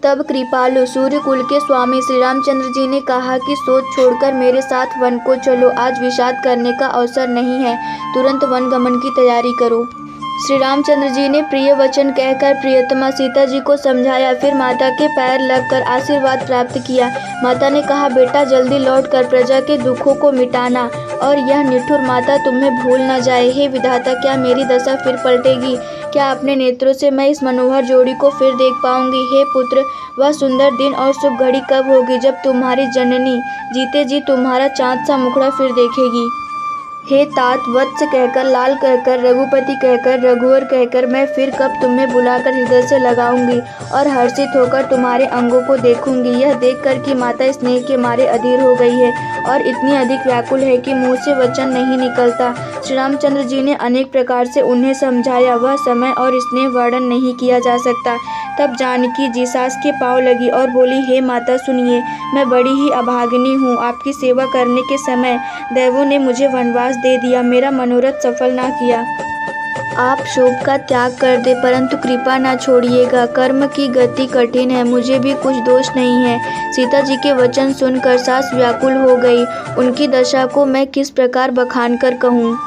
तब कृपालु सूर्यकुल के स्वामी श्री रामचंद्र जी ने कहा कि सोच छोड़कर मेरे साथ वन को चलो, आज विषाद करने का अवसर नहीं है, तुरंत वन गमन की तैयारी करो। श्री रामचंद्र जी ने प्रिय वचन कहकर प्रियतमा सीता जी को समझाया, फिर माता के पैर लगकर आशीर्वाद प्राप्त किया। माता ने कहा, बेटा जल्दी लौटकर प्रजा के दुखों को मिटाना और यह निठुर माता तुम्हें भूल न जाए। हे विधाता, क्या मेरी दशा फिर पलटेगी? क्या अपने नेत्रों से मैं इस मनोहर जोड़ी को फिर देख पाऊंगी? हे पुत्र, वह सुंदर दिन और शुभ घड़ी कब होगी जब तुम्हारी जननी जीते जी तुम्हारा चाँद सा मुखड़ा फिर देखेगी? हे तात, वत्स कहकर, लाल कहकर, रघुपति कहकर, रघुवर कहकर मैं फिर कब तुम्हें बुलाकर हृदय से लगाऊंगी और हर्षित होकर तुम्हारे अंगों को देखूंगी। यह देखकर कि माता स्नेह के मारे अधीर हो गई है और इतनी अधिक व्याकुल है कि मुंह से वचन नहीं निकलता। श्री रामचंद्र जी ने अनेक प्रकार से उन्हें समझाया, वह समय और स्नेह वर्णन नहीं किया जा सकता। तब जानकी जी सास के पाँव लगी और बोली, हे माता सुनिए, मैं बड़ी ही अभागिनी हूँ। आपकी सेवा करने के समय देवों ने मुझे वनवास दे दिया, मेरा मनोरथ सफल ना किया। आप शोक का त्याग कर दे, परंतु कृपा ना छोड़िएगा। कर्म की गति कठिन है, मुझे भी कुछ दोष नहीं है। सीता जी के वचन सुनकर सास व्याकुल हो गई। उनकी दशा को मैं किस प्रकार बखान कर कहूँ।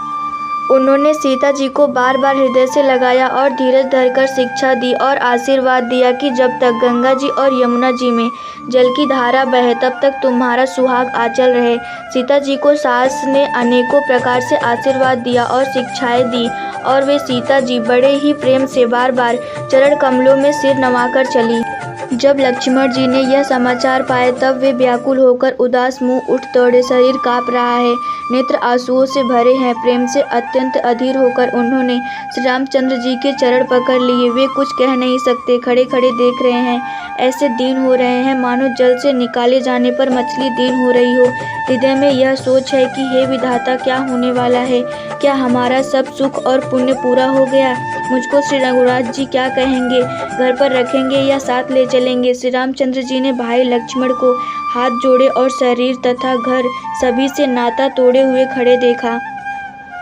उन्होंने सीता जी को बार बार हृदय से लगाया और धीरज धरकर शिक्षा दी और आशीर्वाद दिया कि जब तक गंगा जी और यमुना जी में जल की धारा बहे तब तक तुम्हारा सुहाग आंचल रहे। सीता जी को सास ने अनेकों प्रकार से आशीर्वाद दिया और शिक्षाएं दी और वे सीता जी बड़े ही प्रेम से बार बार चरण कमलों में सिर नवाकर चली। जब लक्ष्मण जी ने यह समाचार पाए तब वे व्याकुल होकर उदास मुंह उठ दौड़े। शरीर काँप रहा है, नेत्र आंसुओं से भरे हैं। प्रेम से अत्यंत अधीर होकर उन्होंने श्री रामचंद्र जी के चरण पकड़ लिए। वे कुछ कह नहीं सकते, खड़े खड़े देख रहे हैं। ऐसे दीन हो रहे हैं मानो जल से निकाले जाने पर मछली दीन हो रही हो। हृदय में यह सोच है कि हे विधाता, क्या होने वाला है? क्या हमारा सब सुख और पुण्य पूरा हो गया? मुझको श्री रघुराज जी क्या कहेंगे? घर पर रखेंगे या साथ ले चलेंगे? श्री रामचंद्र जी ने भाई लक्ष्मण को हाथ जोड़े और शरीर तथा घर सभी से नाता तोड़े हुए खड़े देखा।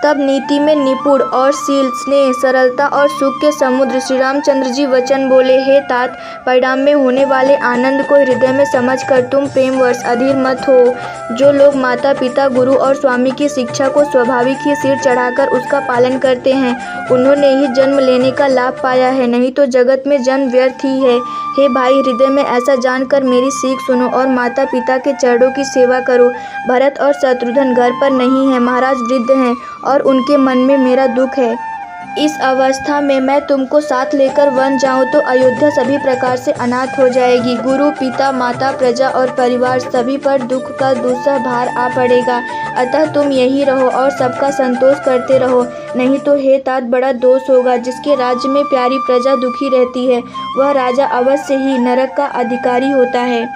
तब नीति में निपुण और शील, स्नेह, सरलता और सुख के समुद्र श्री रामचंद्र जी वचन बोले, हे तात, परिणाम में होने वाले आनंद को हृदय में समझकर तुम प्रेमवश अधीर मत हो। जो लोग माता पिता, गुरु और स्वामी की शिक्षा को स्वाभाविक ही सिर चढ़ाकर उसका पालन करते हैं, उन्होंने ही जन्म लेने का लाभ पाया है, नहीं तो जगत में जन्म व्यर्थ ही है। हे भाई, हृदय में ऐसा जानकर मेरी सीख सुनो और माता पिता के चरणों की सेवा करो। भरत और शत्रुघ्न घर पर नहीं है, महाराज वृद्ध हैं और उनके मन में मेरा दुख है। इस अवस्था में मैं तुमको साथ लेकर वन जाऊं तो अयोध्या सभी प्रकार से अनाथ हो जाएगी। गुरु, पिता, माता, प्रजा और परिवार सभी पर दुख का दूसरा भार आ पड़ेगा। अतः तुम यही रहो और सबका संतोष करते रहो, नहीं तो हे तात, बड़ा दोष होगा। जिसके राज्य में प्यारी प्रजा दुखी रहती है, वह राजा अवश्य ही नरक का अधिकारी होता है।